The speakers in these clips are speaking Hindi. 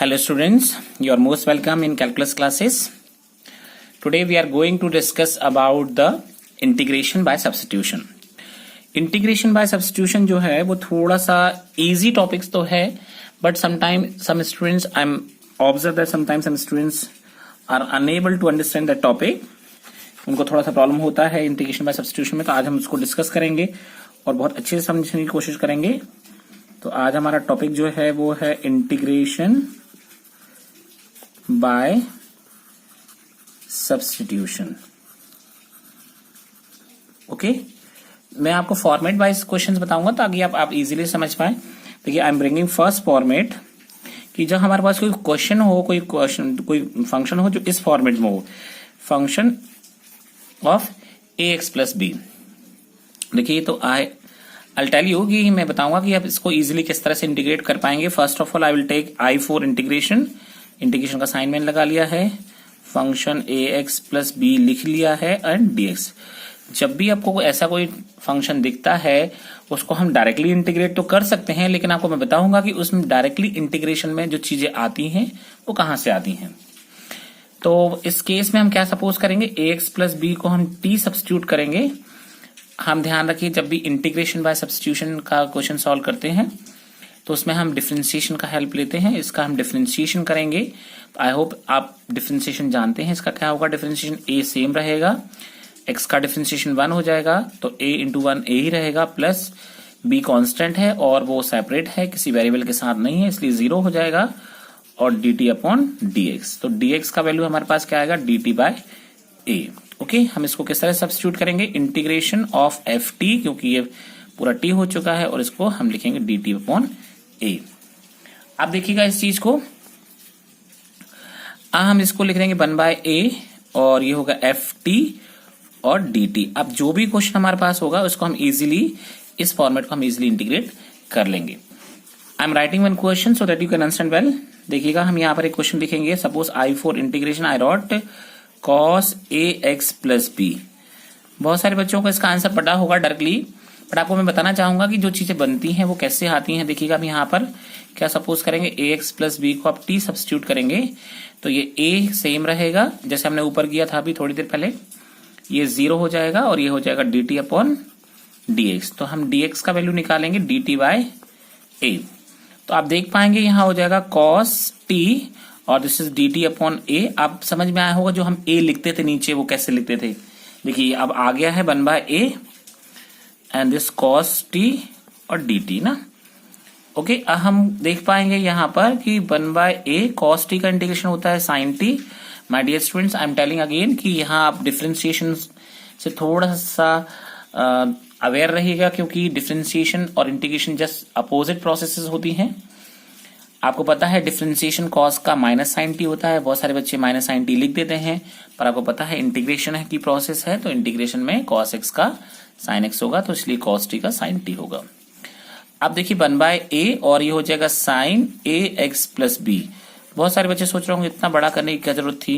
Hello students, you are most welcome in calculus classes. Today we are going to discuss about the integration by substitution. Integration by substitution जो है वो थोड़ा सा easy topics तो है, but sometimes some students I'm observed that sometimes some students are unable to understand that topic. उनको थोड़ा सा प्रॉब्लम होता है इंटीग्रेशन बाय सब्स्टिट्यूशन में, तो आज हम उसको डिस्कस करेंगे और बहुत अच्छे से समझने की कोशिश करेंगे. तो आज हमारा टॉपिक जो है वो है इंटीग्रेशन बाय सब्स्टिट्यूशन. ओके, मैं आपको फॉर्मेट वाइज क्वेश्चंस बताऊंगा ताकि आप इजीली समझ पाए. देखिए, I am bringing first format कि जब हमारे पास कोई क्वेश्चन हो, कोई फंक्शन हो जो इस फॉर्मेट में हो, function of ax plus b. देखिए, तो I'll tell you कि मैं बताऊंगा कि आप इसको इजीली किस तरह से इंटीग्रेट कर पाएंगे. First of all I will take I for integration. Integration का साइन मैंने लगा लिया है, फंक्शन ax प्लस बी लिख लिया है एंड dx. जब भी आपको ऐसा कोई फंक्शन दिखता है उसको हम डायरेक्टली इंटीग्रेट तो कर सकते हैं, लेकिन आपको मैं बताऊंगा कि उसमें डायरेक्टली इंटीग्रेशन में जो चीजें आती हैं वो कहां से आती हैं. तो इस केस में हम क्या सपोज करेंगे, ax प्लस बी को हम t सब्स्टिट्यूट करेंगे. हम ध्यान रखिए, जब भी इंटीग्रेशन बाय सब्स्टिट्यूशन का क्वेश्चन सॉल्व करते हैं तो उसमें हम डिफरेंशिएशन का हेल्प लेते हैं. इसका हम डिफरेंशिएशन करेंगे. आई होप आप डिफरेंशिएशन जानते हैं. इसका क्या होगा, डिफरेंशिएशन a सेम रहेगा, x का डिफरेंशिएशन 1 हो जाएगा तो a इंटू 1 a ही रहेगा, प्लस b कांस्टेंट है और वो सेपरेट है, किसी वेरिएबल के साथ नहीं है, इसलिए 0 हो जाएगा, और dt अपॉन dx. तो dx का वैल्यू हमारे पास क्या आएगा, dt बाय a. ओके, हम इसको किस तरह सब्स्टिट्यूट करेंगे, इंटीग्रेशन ऑफ एफ टी, क्योंकि ये पूरा t हो चुका है, और इसको हम लिखेंगे dt अपॉन a. आप देखिएगा इस चीज को, हम इसको लिख देंगे 1 बाय a, और ये होगा एफ टी और dt. अब जो भी क्वेश्चन हमारे पास होगा उसको हम इजीली, इस फॉर्मेट को हम इजीली इंटीग्रेट कर लेंगे. I am writing one question so that you can understand well. देखिएगा, हम यहाँ पर एक क्वेश्चन लिखेंगे. Suppose I for integration I wrote cos a x plus b. बहुत सारे बच्चों को इसका आंसर पता होगा डायरेक्टली, बट आपको मैं बताना चाहूंगा कि जो चीजें बनती हैं वो कैसे आती हैं. देखिएगा, हम यहाँ पर क्या सपोज करेंगे, ए एक्स प्लस बी को आप टी सब्स्टिट्यूट करेंगे तो ये ए सेम रहेगा जैसे हमने ऊपर किया था अभी थोड़ी देर पहले, ये 0 हो जाएगा और ये हो जाएगा dt अपॉन dx. तो हम dx का वैल्यू निकालेंगे dt बाय a. तो आप देख पाएंगे यहाँ हो जाएगा cos t और this is dt upon a. आप समझ में आया होगा जो हम a लिखते थे नीचे वो कैसे लिखते थे. देखिए, अब आ गया है 1 by a and this cos t और dt ना. ओके, अब हम देख पाएंगे यहाँ पर कि 1 बाय a cos t का इंटीग्रेशन होता है sin t. My dear students, I am telling again कि यहाँ आप डिफरेंशिएशन से थोड़ा सा अवेयर रहिएगा, क्योंकि डिफरेंशिएशन और इंटीग्रेशन जस्ट अपोजिट प्रोसेसेस होती हैं. आपको पता है डिफरेंशिएशन कॉस का माइनस साइन टी होता है. बहुत सारे बच्चे माइनस साइन टी लिख देते हैं, पर आपको पता है इंटीग्रेशन की प्रोसेस है, तो इंटीग्रेशन में कॉस एक्स का साइन एक्स होगा, तो इसलिए कॉस टी का साइन टी होगा. अब देखिए 1 बाय ए और ये हो जाएगा साइन ए एक्स प्लस बी. बहुत सारे बच्चे सोच रहे होंगे इतना बड़ा करने की क्या जरूरत थी.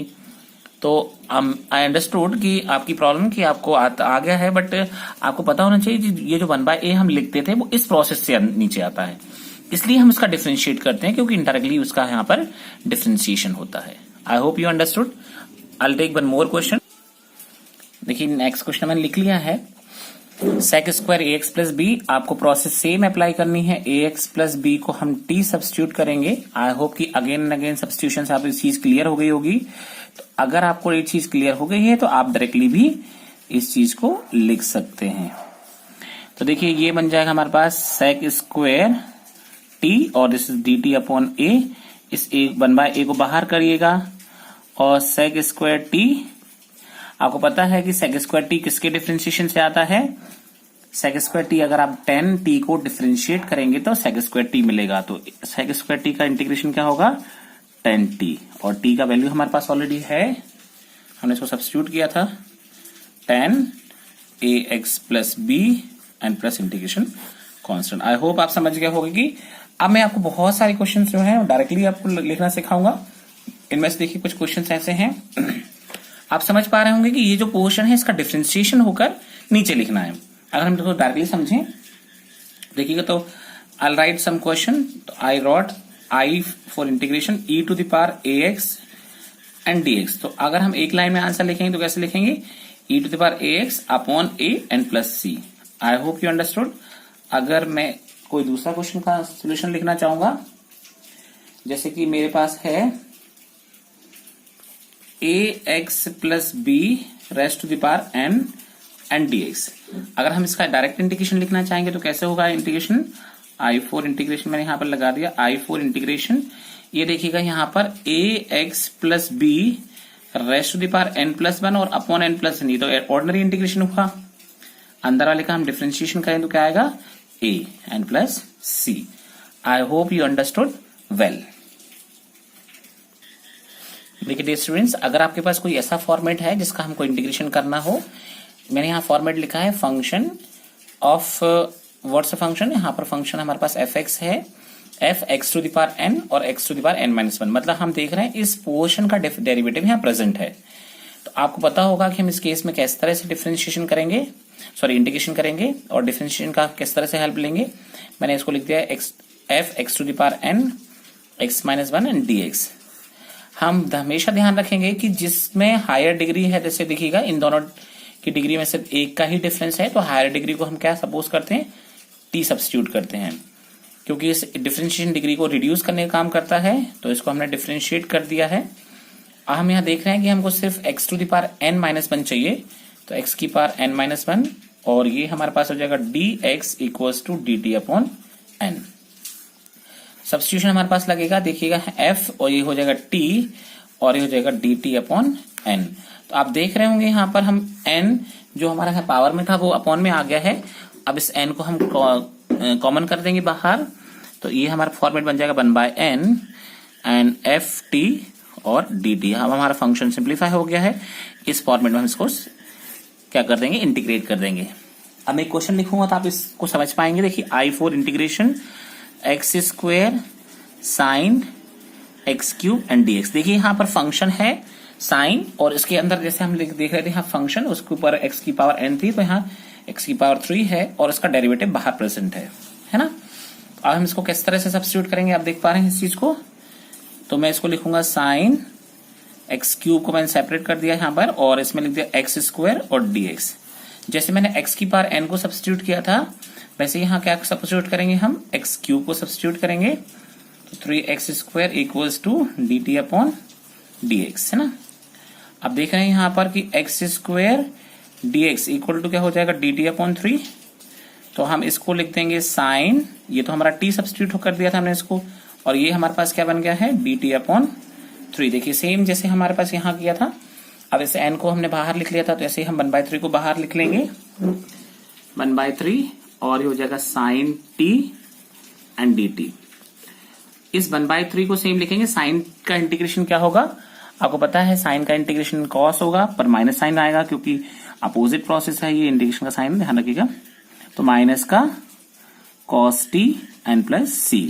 तो आई अंडरस्टूड कि आपकी प्रॉब्लम कि आपको आ गया है, बट आपको पता होना चाहिए कि ये जो 1 बाय ए हम लिखते थे वो इस प्रोसेस से नीचे आता है, इसलिए हम इसका डिफरेंशिएट करते हैं, क्योंकि इंडायरेक्टली उसका यहाँ पर डिफरेंशिएशन होता है. I hope you understood. I will take one more question. देखिए, नेक्स्ट क्वेश्चन मैंने लिख लिया है. Sec square a x plus b. आपको प्रोसेस सेम अप्लाई करनी है. ए एक्स प्लस बी को हम टी सब्स्टिट्यूट करेंगे. आई होप कि अगेन एंड अगेन सब्स्टिट्यूशन से आप इस चीज क्लियर हो गई होगी. तो अगर आपको ये चीज क्लियर हो गई है तो आप डायरेक्टली भी इस चीज को लिख सकते हैं. तो देखिए, ये बन जाएगा हमारे पास सेक स्क्वायर टी और this is d t upon a. इस 1 बाय ए को बाहर करिएगा और सेक स्क्वायर टी. आपको पता है कि सेक स्क्वायर टी किसके डिफरेंशिएशन से आता है. सेक स्क्वायर टी अगर आप 10t को डिफरेंशिएट करेंगे तो सेक स्क्वायर टी मिलेगा. तो सेक स्क्वायर टी का इंटीग्रेशन क्या होगा, 10t, और t का वैल्यू हमारे पास ऑलरेडी है, हमने इसको सब्स्टिट्यूट किया था 10 ax plus b and plus integration constant. I hope आप समझ गए होंगे कि अब मैं आपको बहुत सारे क्वेश्चन जो है डायरेक्टली आपको लिखना सिखाऊंगा. इनमें से देखिए कुछ क्वेश्चन ऐसे हैं, आप समझ पा रहे होंगे कि ये जो पोर्शन है इसका डिफरेंशिएशन होकर नीचे लिखना है. अगर हम इसको डायरेक्टली समझें, देखिएगा तो आई राइट सम क्वेश्चन. तो I wrote I for integration e to the power a x and d x. तो अगर हम एक लाइन में आंसर लिखेंगे तो कैसे लिखेंगे, e to the power a x upon a n plus c. I hope you understood. अगर मैं कोई दूसरा क्वेश्चन का सोल्यूशन लिखना चाहूंगा, जैसे कि मेरे पास है a x plus b raised to the power n and d x. अगर हम इसका डायरेक्ट इंटीग्रेशन लिखना चाहेंगे तो कैसे होगा इंटीग्रेशन, आई फोर इंटीग्रेशन मैंने यहां पर लगा दिया, आई फोर इंटीग्रेशन, ये देखिएगा यहां पर a x plus b raised to the power n plus one और अपॉन एन प्लस एन, ये तो ऑर्डिनरी इंटीग्रेशन हुआ। अंदर वाले का हम डिफरेंशिएशन करें तो क्या आएगा, a n plus c. I hope you understood well. देखिए डियर स्टूडेंट्स, अगर आपके पास कोई ऐसा फॉर्मेट है जिसका हमको इंटीग्रेशन करना हो, मैंने यहाँ फॉर्मेट लिखा है फंक्शन ऑफ व्हाट्स फंक्शन, यहाँ पर फंक्शन हमारे पास एफ एक्स है, f x to the power n और x to the power n minus one, मतलब हम देख रहे हैं इस पोर्शन का डेरिवेटिव यहाँ प्रेजेंट है। तो आपको पता होगा कि हम इस केस में किस तरह से डिफरेंशिएशन करेंगे, सॉरी इंटीग्रेशन करेंगे और डिफरेंशिएशन का किस तरह से हेल्प लेंगे। मैंने इसको लिख दिया f x to the power n x minus one and d x. हम हमेशा ध्यान रखेंगे कि जिसमें हायर डिग्री है, जैसे देखिएगा इन दोनों की डिग्री में सिर्फ एक का ही डिफरेंस है, तो हायर डिग्री को हम क्या सपोज करते हैं, टी सब्स्टिट्यूट करते हैं, क्योंकि इस डिफरेंशिएशन डिग्री को रिड्यूस करने का काम करता है, तो इसको हमने डिफरेंशिएट कर दिया है। हम यहाँ देख रहे हैं कि हमको सिर्फ x to the power n minus one चाहिए, तो एक्स की पावर एन माइनस वन और ये हमारे पास हो जाएगा d x equals to d t upon n. Substitution हमारे पास लगेगा, देखिएगा एफ और ये हो जाएगा टी और ये हो जाएगा डी टी अपॉन एन। तो आप देख रहे होंगे यहाँ पर हम एन जो हमारा पावर में था वो अपॉन में आ गया है। अब इस एन को हम कॉमन कर देंगे बाहर, तो ये हमारा फॉर्मेट बन जाएगा one by n and f t और डी टी। अब हमारा फंक्शन सिंप्लीफाई हो गया है। इस फॉर्मेट में हम इसको क्या कर देंगे, इंटीग्रेट कर देंगे। अब मैं क्वेश्चन लिखूंगा तो आप इसको समझ पाएंगे। देखिए I for integration x square sine x cube and d x. देखिए यहाँ पर फंक्शन है साइन और इसके अंदर जैसे हम देख रहे थे यहाँ फंक्शन, उसके ऊपर एक्स की पावर एन थी, तो यहाँ एक्स की पावर 3 है और इसका डेरिवेटिव बाहर प्रेजेंट है ना। अब हम इसको किस तरह से सब्स्टिट्यूट करेंगे, आप देख पा रहे हैं इस चीज को। तो मैं इसको लिखूंगा साइन एक्स क्यूब को मैंने सेपरेट कर दिया यहाँ पर और इसमें लिख दिया एक्स स्क्वायर और डी एक्स। जैसे मैंने एक्स की पावर एन को सब्स्टिट्यूट किया था, वैसे यहाँ क्या सब्स्टिट्यूट करेंगे, हम एक्स क्यूब को सब्स्टिट्यूट करेंगे, तो 3x square equals to d t upon d x, है ना। अब देख रहे हैं यहाँ पर कि x square d x equal to क्या हो जाएगा, डी टी अपॉन 3। तो हम इसको लिख देंगे साइन, ये तो हमारा टी सब्स्टिट्यूट कर दिया था हमने इसको, और ये हमारे पास क्या बन गया है, डी टी अपॉन 3। देखिए सेम जैसे हमारे पास यहाँ किया था। अब इसे एन को हमने बाहर लिख लिया था, तो ऐसे ही हम 1/3 को बाहर लिख लेंगे, 1/3 और ये हो जाएगा sine t and d t. इस 1/3 को सेम लिखेंगे। साइन का इंटीग्रेशन क्या होगा, आपको पता है साइन का इंटीग्रेशन कॉस होगा, पर माइनस साइन आएगा क्योंकि अपोजिट प्रोसेस है ये इंटीग्रेशन का साइन, ध्यान रखिएगा। तो माइनस का कॉस टी एन प्लस सी।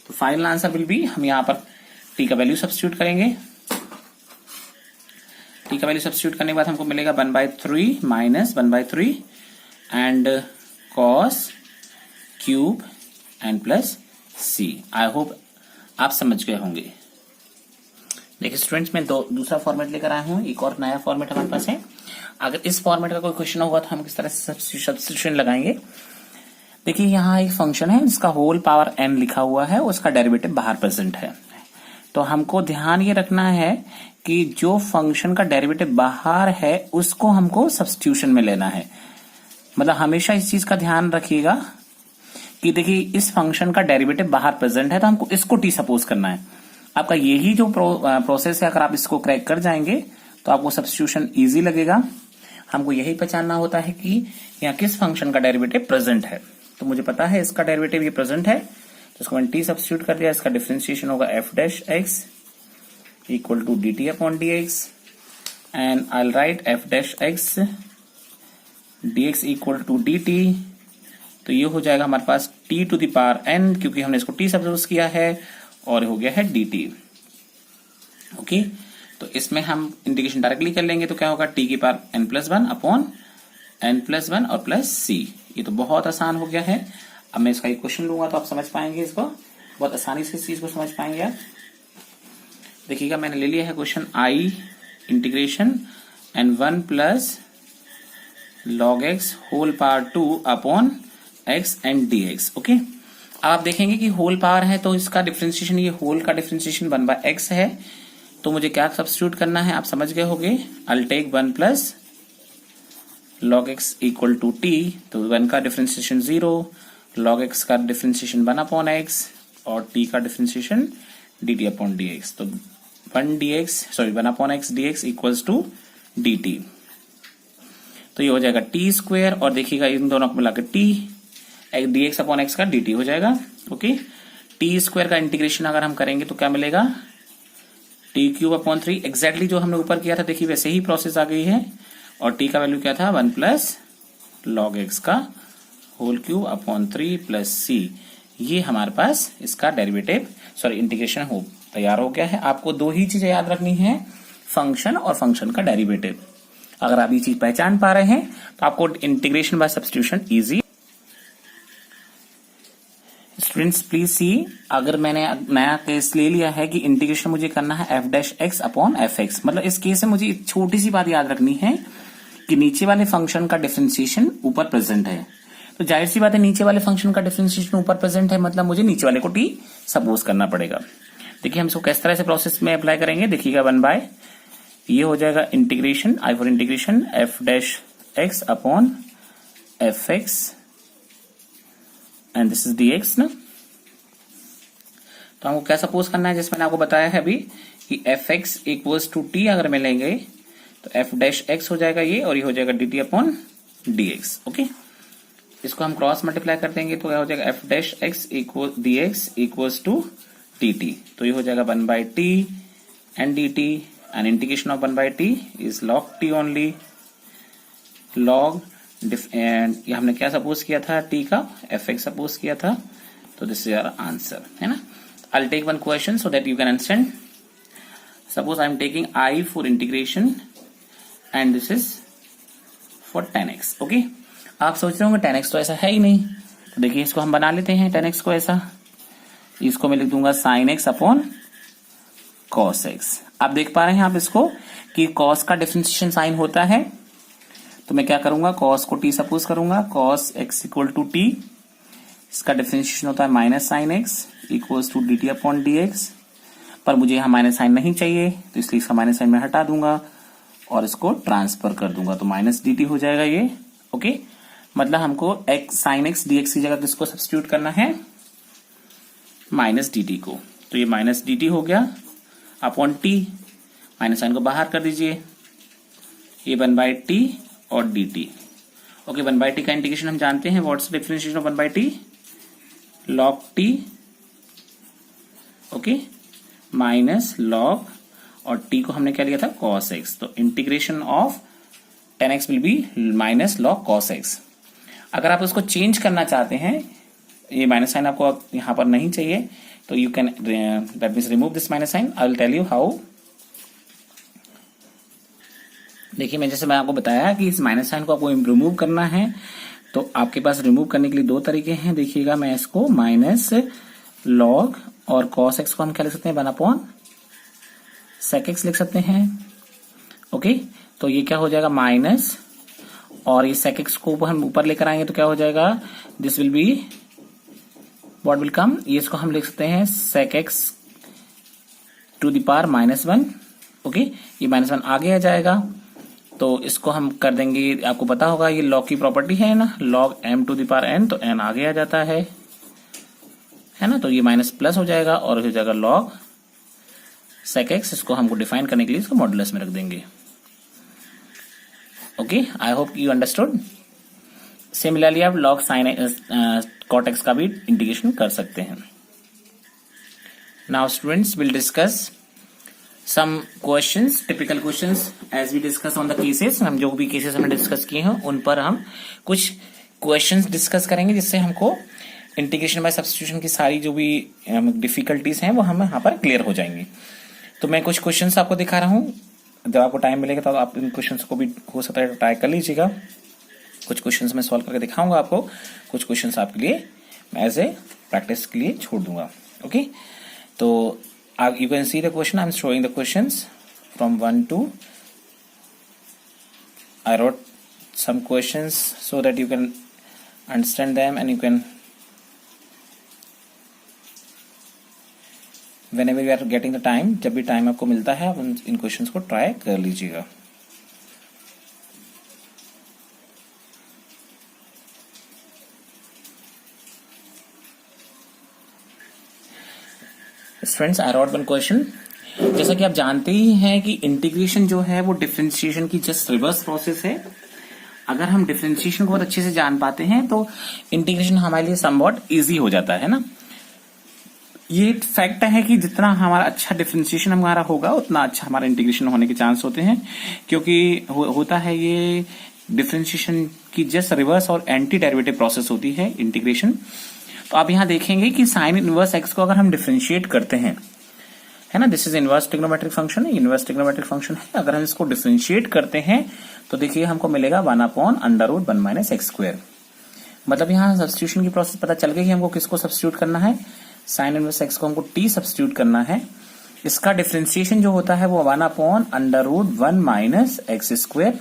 तो फाइनल आंसर विल बी, हम यहाँ पर टी का वैल्यू सब्स्टिट्यूट करेंगे। टी का वैल्यू सब्स्टिट्यूट करने के बाद हमको मिलेगा 1/3 minus 1/3 and cos cube n plus c. I hope आप समझ गए होंगे। देखिए स्टूडेंट्स, मैं दूसरा फॉर्मेट लेकर आया हूं, एक और नया फॉर्मेट हमारे पास है। अगर इस फॉर्मेट का कोई क्वेश्चन होगा तो हम किस तरह से सब्स्टिट्यूशन लगाएंगे। देखिए यहाँ एक फंक्शन है जिसका होल पावर n लिखा हुआ है, उसका डेरिवेटिव बाहर प्रेजेंट है। तो हमको ध्यान ये रखना है कि जो फंक्शन का डेरिवेटिव बाहर है उसको हमको सब्स्टिट्यूशन में लेना है। मतलब हमेशा इस चीज का ध्यान रखिएगा कि देखिए इस फंक्शन का डेरिवेटिव बाहर प्रेजेंट है, तो हमको इसको टी सपोज करना है। आपका यही जो प्रोसेस है, अगर आप इसको क्रैक कर जाएंगे तो आपको सब्स्टिट्यूशन इजी लगेगा। हमको यही पहचानना होता है कि यहाँ किस फंक्शन का डेरिवेटिव प्रेजेंट है। तो मुझे पता है इसका डेरिवेटिव ये प्रेजेंट है, तो इसको मैंने टी सब्स्टिट्यूट कर दिया। इसका डिफरेंशिएशन होगा f dash x equal to d t upon d x and I will write f dash x d x equal to d t. तो ये हो जाएगा हमारे पास t to the power n, क्योंकि हमने इसको टी सब्स्टिट्यूट किया है, और हो गया है डी टी। ओके, तो इसमें हम इंटीग्रेशन डायरेक्टली कर लेंगे, तो क्या होगा, टी की power n plus one upon n plus one और प्लस सी। ये तो बहुत आसान हो गया है। अब मैं इसका एक क्वेश्चन लूंगा तो आप समझ पाएंगे इसको। बहुत आसानी से इस चीज को समझ पाएंगे आप। देखिएगा मैंने ले लिया है question I integration and 1 plus log x whole power 2 upon x and dx। Okay, अब आप देखेंगे कि होल पावर है तो इसका डिफरेंशिएशन, ये होल का डिफरेंशिएशन 1/x है, तो मुझे क्या सब्स्टिट्यूट करना है आप समझ गए होंगे। I'll take 1 plus log x equal to t, तो 1 का डिफरेंशिएशन 0, log x का डिफरेंशिएशन 1 अपॉन x और t का डिफरेंशिएशन dt अपॉन dx। तो 1 upon x dx equals to dt, तो ये हो जाएगा टी स्क्वेयर और देखिएगा इन दोनों को मिलाकर टी dx अपॉन x का dt हो जाएगा। ओके, टी स्क्वेयर का इंटीग्रेशन अगर हम करेंगे तो क्या मिलेगा, टी क्यूब अपॉन 3, एग्जैक्टली जो हमने ऊपर किया था देखिए वैसे ही प्रोसेस आ गई है। और टी का वैल्यू क्या था 1 प्लस लॉग एक्स का whole cube upon 3 plus c, ये हमारे पास इसका डेरिवेटिव इंटीग्रेशन हो तैयार हो गया है। आपको दो ही चीजें याद रखनी है, फंक्शन और फंक्शन का डेरिवेटिव। अगर आप ये चीज पहचान पा रहे हैं तो आपको integration by substitution easy. Students please see, अगर मैंने नया केस ले लिया है कि इंटीग्रेशन मुझे करना है F dash x upon F x, मतलब इस केस में मुझे छोटी सी बात याद रखनी है कि नीचे वाले फंक्शन का डिफरेंशिएशन ऊपर प्रेजेंट है, तो जाहिर सी बात है नीचे वाले फंक्शन का डिफरेंशिएशन ऊपर प्रेजेंट है, मतलब मुझे नीचे वाले को टी सपोज करना पड़ेगा। देखिए हम इसको किस तरह से प्रोसेस में अप्लाई करेंगे, देखिएगा 1 बाय ये हो जाएगा integration I for integration F dash x upon F x and this is D x ना। तो हमको क्या सपोज करना है, जैसे मैंने आपको बताया है अभी कि f x equals to t अगर मैं लेंगे तो एफ डैश एक्स हो जाएगा ये, और ये हो जाएगा D t upon d x. Okay, इसको हम क्रॉस मल्टीप्लाई कर देंगे तो क्या हो जाएगा f dash x equal d x equals to t t, तो ये हो जाएगा 1 bye t and d t and integration of 1 by t is log t only, log and ये हमने क्या सपोज किया था t का fx सपोज किया था, तो दिस इज आवर आंसर है ना। I'll take one question so that you can understand. Suppose I am taking I for integration and this is for tan x. Okay, आप सोच रहे होंगे tan x तो ऐसा है ही नहीं, तो देखिए इसको हम बना लेते हैं tan x को ऐसा, इसको मैं लिख दूंगा sin x upon cos x। आप देख पा रहे हैं आप इसको कि cos का डिफरेंशिएशन साइन होता है, तो मैं क्या करूंगा cos को t सपोज करूंगा, cos x equal to t, इसका डिफरेंशिएशन होता है minus sine x equals to dt upon dx, पर मुझे यहाँ माइनस साइन नहीं चाहिए तो इसलिए इसका माइनस साइन मैं हटा दूंगा और इसको ट्रांसफर कर दूंगा, तो माइनस dt हो जाएगा ये। ओके, मतलब हमको साइन x dx की जगह किसको सब्स्टिट्यूट करना है, माइनस dt को, तो ये माइनस dt हो गया अपॉन टी, माइनस साइन को बाहर कर दीजिए, ये 1 बाय टी और d t. Okay, 1 bye t का इंटीग्रेशन हम जानते हैं, what's differentiation of 1 bye t, log t, okay, minus log और टी को हमने क्या लिया था कॉस एक्स, तो integration of tan x will be minus log cos x. अगर आप उसको चेंज करना चाहते हैं, ये माइनस साइन आपको यहां पर नहीं चाहिए, तो you can that means remove this minus sign. I will tell you how. देखिए मैं जैसे मैं आपको बताया कि इस माइनस साइन को आपको रिमूव करना है, तो आपके पास रिमूव करने के लिए दो तरीके हैं। देखिएगा मैं इसको माइनस लॉग और कॉस एक्स को हम क्या लिख सकते हैं 1 अपॉन सेक एक्स लिख सकते हैं। ओके, तो ये क्या हो जाएगा माइनस, और ये सेक एक्स को हम ऊपर लेकर आएंगे तो क्या हो जाएगा, this will be what will come, ये इसको हम लिख सकते हैं sec x to the power -1। Okay, ये -1 आगे आ जाएगा, तो इसको हम कर देंगे, आपको पता होगा ये लॉग की प्रॉपर्टी है ना, log m to the power n, तो n आगे आ जाता है ना, तो ये माइनस प्लस हो जाएगा और हो जाएगा लॉग सेक एक्स। इसको हमको डिफाइन करने के लिए इसको मॉडुलस में रख देंगे। Okay, I hope you understood. Similarly आप लॉग साइन कॉट एक्स का भी इंटीग्रेशन कर सकते हैं। Now students will discuss some questions, typical questions as we discuss on the cases. हम जो भी केसेस हमने डिस्कस किए हैं उन पर हम कुछ क्वेश्चंस डिस्कस करेंगे, जिससे हमको इंटीग्रेशन बाय सब्स्टिट्यूशन की सारी जो भी डिफिकल्टीज हैं वो हम यहाँ पर क्लियर हो जाएंगी। तो मैं कुछ क्वेश्चंस आपको दिखा रहा हूँ, जब आपको टाइम मिलेगा तो आप इन क्वेश्चंस को भी हो सकता है ट्राई कर लीजिएगा। कुछ क्वेश्चंस मैं सॉल्व करके दिखाऊंगा आपको, कुछ क्वेश्चंस आपके लिए मैं एज ए प्रैक्टिस के लिए छोड़ दूंगा। ओके, तो you can see the question. I'm showing the questions from 1 to, I wrote some questions so that you can understand them and you can, whenever you are getting the time, जब भी टाइम आपको मिलता है आप इन क्वेश्चंस को ट्राई कर लीजिएगा। फ्रेंड्स, आई रॉट वन क्वेश्चन। जैसा कि आप जानते ही हैं कि इंटीग्रेशन जो है वो डिफरेंशिएशन की जस्ट रिवर्स प्रोसेस है। अगर हम डिफरेंशिएशन को बहुत अच्छे से जान पाते हैं तो इंटीग्रेशन हमारे लिए समवॉट इजी हो जाता है ना। ये फैक्ट है कि जितना हमारा अच्छा डिफरेंशिएशन हमारा होगा उतना अच्छा हमारा इंटीग्रेशन होने के चांस होते हैं, क्योंकि होता है ये डिफरेंशिएशन की जस्ट रिवर्स और एंटी डेरिवेटिव प्रोसेस होती है इंटीग्रेशन। तो आप यहां देखेंगे कि साइन इनवर्स एक्स को अगर हम डिफरेंशिएट करते हैं, है ना, this is inverse trigonometric function है, इनवर्स ट्रिग्नोमेट्रिक फंक्शन है। अगर हम इसको डिफरेंशिएट करते हैं तो देखिए हमको मिलेगा 1/√1 - x²। मतलब यहां सब्स्टिट्यूशन की प्रोसेस पता चल गई कि हमको किसको सब्स्टिट्यूट करना है, साइन इनवर्स एक्स को हमको t सब्स्टिट्यूट करना है। इसका डिफरेंशिएशन जो होता है वो 1/√1 - x²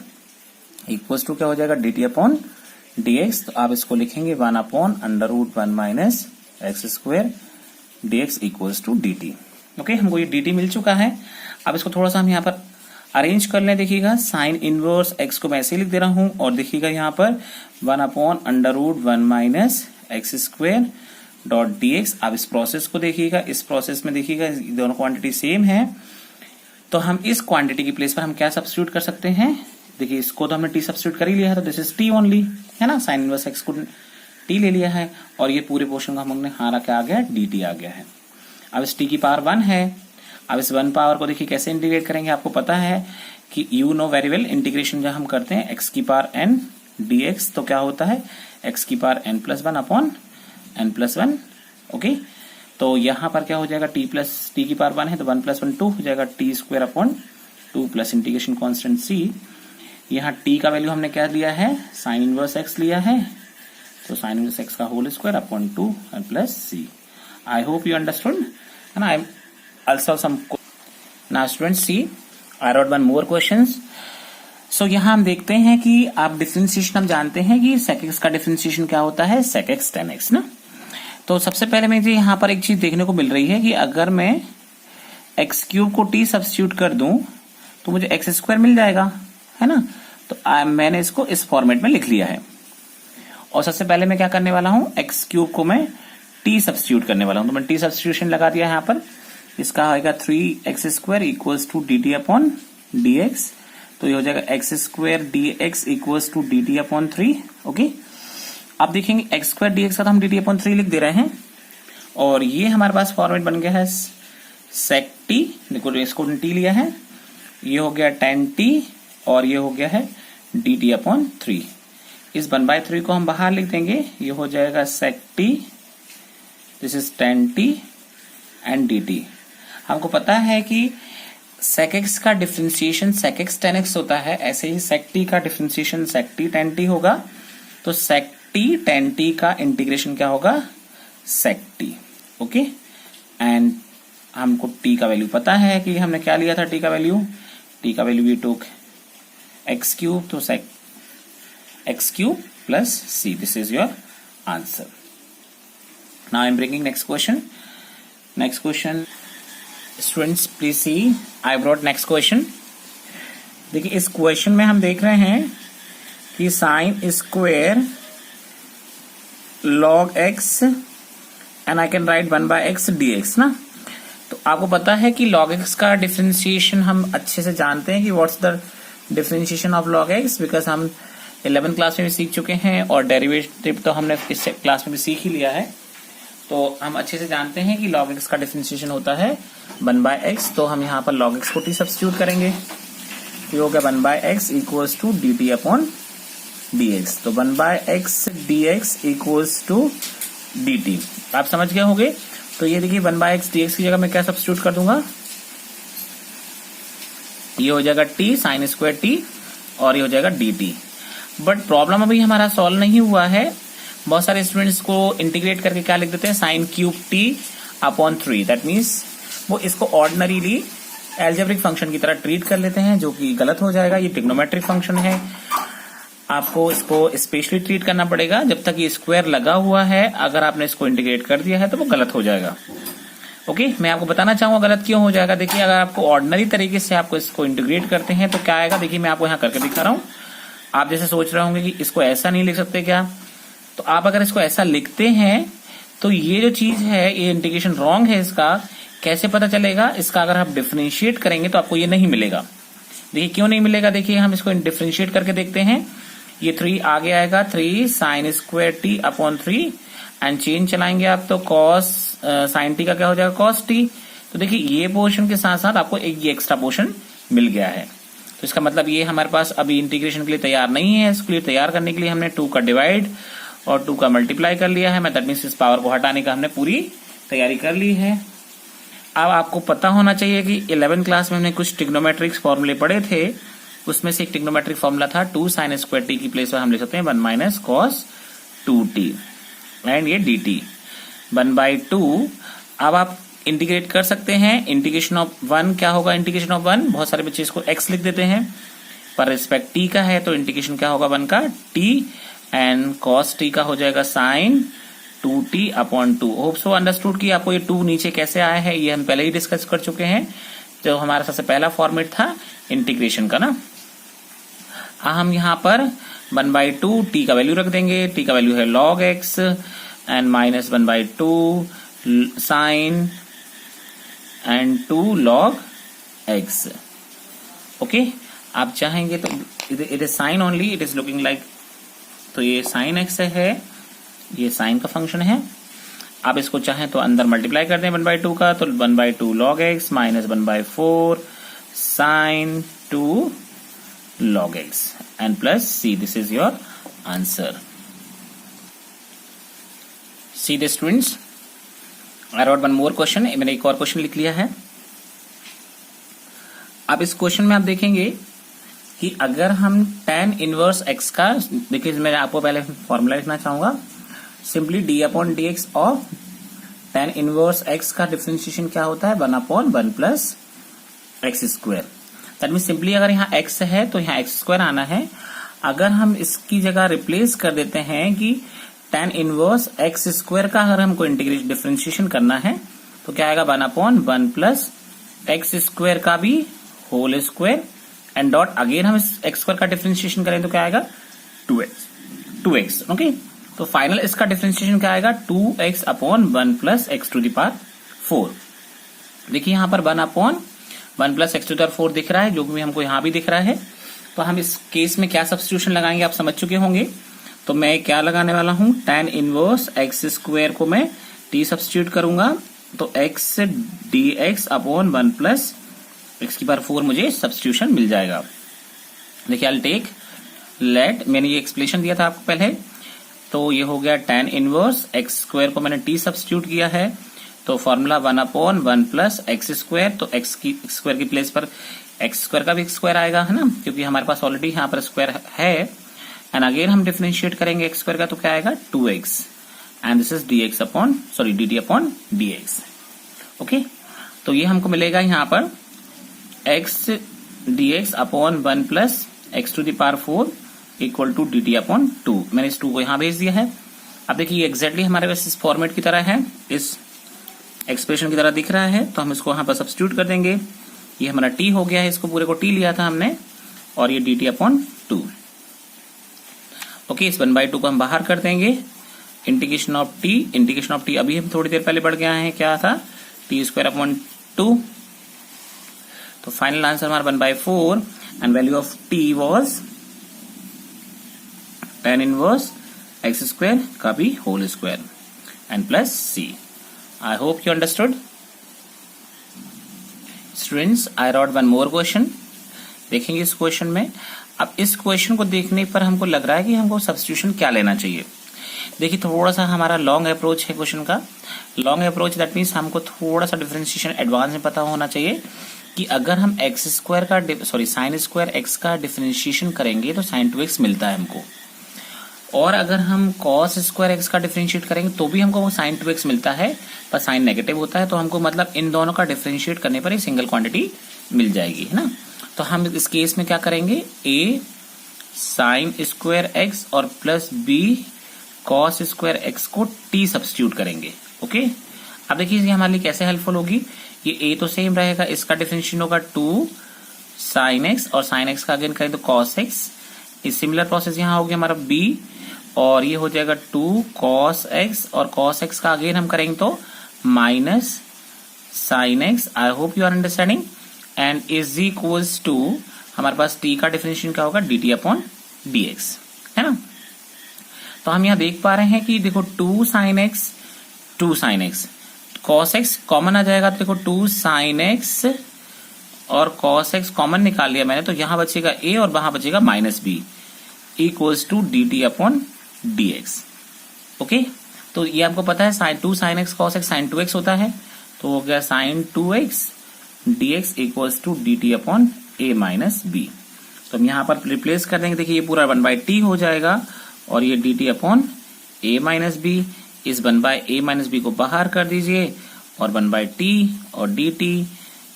इक्वल्स टू क्या हो जाएगा, dt/dx। तो आप इसको लिखेंगे 1/√1 - x² dx equals to dt। Okay, हमको ये dt मिल चुका है। अब इसको थोड़ा सा हम यहाँ पर अरेंज कर लें। देखिएगा साइन इनवर्स x को मैं ऐसे ही लिख दे रहा हूं और देखिएगा यहाँ पर 1/√1 - x² डॉट dx। अब इस प्रोसेस को देखिएगा, इस प्रोसेस में देखिएगा दोनों क्वांटिटी सेम है, तो हम इस क्वांटिटी की प्लेस पर हम क्या सब्स्टिट्यूट कर सकते हैं। देखिए इसको तो हमने t सब्स्टिट्यूट कर ही लिया है, तो दिस इज t ओनली, है ना। साइन इनवर्स x को t ले लिया है और ये पूरे पोर्शन का हमने हारा क्या आ गया, dt आ गया है। अब इस t की पावर 1 है। अब इस 1 पावर को देखिए कैसे इंटीग्रेट करेंगे। आपको पता है कि you know very well, integration जब हम करते हैं x की पावर n dx तो क्या होता है, x की पावर n+1 n+1। ओके, तो यहां पर क्या हो जाएगा, t की पावर 1 है तो 1+1 2 हो जाएगा, t² plus integration constant c। यहाँ t का वैल्यू हमने क्या लिया है, साइन इनवर्स x लिया है, तो साइन इनवर्स x का whole square upon 2 plus c। I hope you understood, है ना। I also some now students see, I wrote one more questions. So यहाँ हम देखते हैं कि आप डिफरेंशिएशन हम जानते हैं कि sec x का डिफरेंशिएशन क्या होता है, sec x tan x ना। तो सबसे पहले मुझे यहाँ पर एक चीज देखने को मिल रही है कि अगर मैं x³ को t सब्स्टिट्यूट कर दूं तो मुझे x² मिल जाएगा, है ना। तो मैंने इसको इस फॉर्मेट में लिख लिया है और सबसे पहले मैं क्या करने वाला हूं, x³ को मैं t सब्स्टिट्यूट करने वाला हूं। तो मैं t सब्स्टिट्यूशन लगा दिया है यहाँ पर। इसका आएगा 3x² इक्वल्स टू dt/dx। तो ये हो जाएगा x² dx equals to dt/3। Okay, अब देखेंगे x² dx का तो हम dt/3 लिख दे रहे हैं और ये हमारे पास फॉर्मेट बन गया है sec t। देखो इसको t लिया है, ये हो गया tan t और ये हो गया है dt/3। इस 1/3 को हम बाहर लिख देंगे, ये हो जाएगा sec t, this is tan t and dt। हमको पता है कि sec x का differentiation sec x tan x होता है, ऐसे ही sec t का differentiation sec t tan t होगा। तो sec t tan t का इंटीग्रेशन क्या होगा, sec t। ओके, एंड हमको t का वैल्यू पता है कि हमने क्या लिया था, t का वैल्यू वी टुक x³, तो sec x³ plus c। This is your answer. Now I am bringing next question. Students please see, I brought next question. देखिए इस क्वेश्चन में हम देख रहे हैं कि sine square log x and I can write 1/x dx ना। तो आपको पता है कि log x का डिफरेंशिएशन हम अच्छे से जानते हैं कि what's the differentiation of log x, because हम 11th क्लास में भी सीख चुके हैं और डेरिवेटिव तो हमने इस क्लास में भी सीख ही लिया है। तो हम अच्छे से जानते हैं कि log x का डिफरेंशिएशन होता है 1/x। तो हम यहाँ पर log x को t सब्स्टिट्यूट करेंगे, तो हो गया 1/x इक्वल्स टू dt/dx। तो 1/x dx equals to dt। आप समझ गए होंगे। तो ये देखिए 1/x dx की जगह मैं क्या सब्स्टिट्यूट कर दूंगा, ये हो जाएगा t साइन स्क्वायर t और ये हो जाएगा dt। बट प्रॉब्लम अभी हमारा सॉल्व नहीं हुआ है। बहुत सारे स्टूडेंट्स को इंटीग्रेट करके क्या लिख देते हैं, sin³ t upon 3। That means वो इसको ऑर्डिनरीली एल्जेब्रिक फंक्शन की तरह ट्रीट कर लेते हैं, जो कि गलत हो जाएगा। ये ट्रिग्नोमेट्रिक फंक्शन है, आपको इसको स्पेशली ट्रीट करना पड़ेगा। जब तक ये स्क्वायर लगा हुआ है, अगर आपने इसको इंटीग्रेट कर दिया है तो वो गलत हो जाएगा। ओके, मैं आपको बताना चाहूंगा गलत क्यों हो जाएगा। देखिए, अगर आपको ऑर्डिनरी तरीके से आपको इसको इंटीग्रेट करते हैं तो क्या आएगा, देखिए मैं आपको यहाँ करके दिखा रहा हूँ। आप जैसे सोच रहे होंगे कि इसको ऐसा नहीं लिख सकते क्या, तो आप अगर इसको ऐसा लिखते हैं तो ये जो चीज है, ये इंटीग्रेशन रॉन्ग है। इसका कैसे पता चलेगा, इसका अगर आप डिफरेंशिएट करेंगे तो आपको ये नहीं मिलेगा। देखिए क्यों नहीं मिलेगा, देखिए हम इसको डिफरेंशिएट करके देखते हैं। ये 3 आगे आएगा, 3 sine square T upon 3 and chain चलाएंगे आप तो कॉस साइन टी का क्या हो जाएगा, कॉस टी। तो देखिए ये पोर्शन के साथ साथ आपको एक ये एक्स्ट्रा पोर्शन मिल गया है। तो इसका मतलब ये हमारे पास अभी इंटीग्रेशन के लिए तैयार नहीं है। इसके लिए तैयार करने के लिए हमने 2 का डिवाइड और 2 का मल्टीप्लाई कर लिया है। दैट मीन्स इस पावर को हटाने का हमने पूरी तैयारी कर ली है। अब आपको पता होना चाहिए कि 11th क्लास में हमने कुछ ट्रिग्नोमेट्रिक्स फॉर्मूले पढ़े थे, उसमें से एक ट्रिग्नोमेट्रिक फॉर्मूला था 2 साइन स्क्वायर टी की प्लेस पर हम लिख सकते हैं 1 माइनस कॉस 2t एंड ये dt 1/2। अब आप इंटीग्रेट कर सकते हैं। इंटीग्रेशन ऑफ 1 क्या होगा, इंटीग्रेशन ऑफ 1 बहुत सारे बच्चे इसको x लिख देते हैं, पर रिस्पेक्ट t का है तो इंटीग्रेशन क्या होगा 1 का t एंड कॉस t का हो जाएगा sine 2t upon 2। Hope so understood कि आपको ये 2 नीचे कैसे आया है, ये हम पहले ही डिस्कस कर चुके हैं। तो हमारा सबसे पहला फॉर्मेट था इंटीग्रेशन का ना। हम यहाँ पर 1/2 t का वैल्यू रख देंगे। t का वैल्यू है log x and minus 1/2 sine and 2 log x। Okay, आप चाहेंगे तो it is sine only, it is looking like, तो ये साइन x है, ये साइन का फंक्शन है। आप इसको चाहें तो अंदर मल्टीप्लाई कर दें 1/2 का, तो 1/2 log x minus 1/4 sine 2 log x and plus c. This is your answer. See the students, I wrote one more question. मैंने एक और क्वेश्चन लिख लिया है। अब इस क्वेश्चन में आप देखेंगे कि अगर हम tan इनवर्स x का, देखिए मैं आपको पहले फॉर्मूला लिखना चाहूंगा, simply d upon dx of tan inverse x का डिफरेंशिएशन क्या होता है 1/1 plus x square. That mean simply अगर यहाँ x है तो यहाँ x स्क्वायर आना है। अगर हम इसकी जगह रिप्लेस कर देते हैं कि tan इनवर्स एक्स स्क्वायर का अगर हमको इंटीग्रेशन डिफरेंशिएशन करना है तो क्या आएगा 1/1 प्लस एक्स स्क्वायर का भी whole square and dot again हम इस एक्स स्क्वायर का डिफरेंशिएशन करें तो क्या आएगा 2x। ओके, तो फाइनल इसका डिफरेंशिएशन क्या आएगा 2x upon 1 plus x to the power 4। देखिए यहाँ पर 1/1 plus x to the power 4 दिख रहा है, जो भी हमको यहाँ भी दिख रहा है। तो हम इस केस में क्या सब्स्टिट्यूशन लगाएंगे आप समझ चुके होंगे। तो मैं क्या लगाने वाला हूं, tan इनवर्स एक्स स्क्वायर को मैं t सब्स्टिट्यूट करूंगा, तो x dx upon 1 plus x की पावर 4 मुझे सब्स्टिट्यूशन मिल जाएगा। देखिए आई टेक लेट, मैंने ये एक्सप्लेनेशन दिया था आपको पहले, तो ये हो गया tan इनवर्स एक्स स्क्वायर को मैंने t सब्स्टिट्यूट किया है, तो फॉर्मूला 1/1 प्लस एक्स स्क्वायर, तो एक्स की स्क्वायर की प्लेस पर एक्स स्क्वायर का भी स्क्वायर आएगा, है ना, क्योंकि हमारे पास ऑलरेडी यहाँ पर स्क्वायर है। एंड अगेन हम डिफरेंशिएट करेंगे एक्स स्क्वायर का, तो क्या आएगा 2x and this is dx upon dt upon dx। Okay, तो ये हमको मिलेगा यहाँ पर x dx upon 1 plus x to the power 4 equal to dt upon 2। मैंने इस 2 को यहाँ भेज दिया है। अब देखिए ये एग्जैक्टली हमारे पास इस फॉर्मेट की तरह है, इस एक्सप्रेशन की तरह दिख रहा है, तो हम इसको यहाँ पर सब्स्टिट्यूट कर देंगे। ये हमारा t हो गया है, इसको पूरे को t लिया था हमने, और ये dt अपॉन 2। ओके, इस 1/2 को हम बाहर कर देंगे। इंटीग्रेशन ऑफ t अभी हम थोड़ी देर पहले बढ़ गया है, क्या था t स्क्वायर अपॉन 2। तो फाइनल आंसर हमारा 1/4 and value of t was tan inverse x square का भी whole square and plus c। I hope you understood. Students, I wrote one more question. देखेंगे इस क्वेश्चन में। अब इस क्वेश्चन को देखने पर हमको लग रहा है कि हमको सब्स्टिट्यूशन क्या लेना चाहिए। देखिए थोड़ा सा हमारा लॉन्ग अप्रोच है क्वेश्चन का। लॉन्ग अप्रोच दैट मीन्स हमको थोड़ा सा डिफरेंशिएशन एडवांस में पता होना चाहिए कि अगर हम एक्स स्क्वायर का साइन स्क्वायर एक्स का डिफरेंशिएशन करेंगे तो साइन 2x मिलता है हमको। और अगर हम cos स्क्वायर एक्स का डिफरेंशिएट करेंगे तो भी हमको वो sin 2x मिलता है, पर साइन नेगेटिव होता है, तो हमको मतलब इन दोनों का डिफरेंशिएट करने पर एक सिंगल क्वांटिटी मिल जाएगी, है ना। तो हम इस केस में क्या करेंगे, a sin स्क्वायर एक्स और plus b cos square x को t सब्स्टिट्यूट करेंगे। ओके, अब देखिए ये हमारे लिए कैसे हेल्पफुल होगी। ये a तो सेम रहेगा, इसका डिफरेंशिएट होगा 2 sin x और sin x का अगेन करें तो cos x। इस सिमिलर प्रोसेस यहाँ हो गया हमारा b और ये हो जाएगा 2 cos x और cos x का अगेन हम करेंगे तो minus sin x। I hope you are understanding. And is equals to हमारे पास t का डिफरेंशिएशन क्या होगा, dt अपॉन dx, है ना। तो हम यहाँ देख पा रहे हैं कि देखो 2 sin x cos x common आ जाएगा, तो देखो 2 sin x और cos x कॉमन निकाल लिया मैंने, तो यहां बचेगा a और वहां बचेगा minus b equals to dt upon dx। Okay, तो ये आपको पता है 2 sin x cos x sin 2x होता है, तो हो गया sin 2x dx equals to dt upon a minus b। तो हम यहाँ पर रिप्लेस कर देंगे, देखिए ये पूरा 1/t हो जाएगा और ये dt upon a minus b। इस 1/a माइनस b को बाहर कर दीजिए और 1/t और dt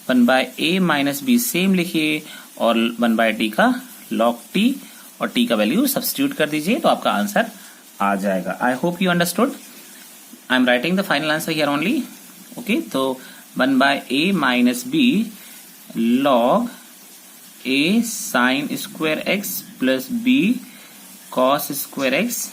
1/a minus b same लिखिए और 1/t का log t और t का वैल्यू सब्स्टिट्यूट कर दीजिए, तो आपका आंसर आ जाएगा। आई hope you understood. I am writing the final answer here only. Okay, तो 1/a minus b log a sin square x plus b cos square x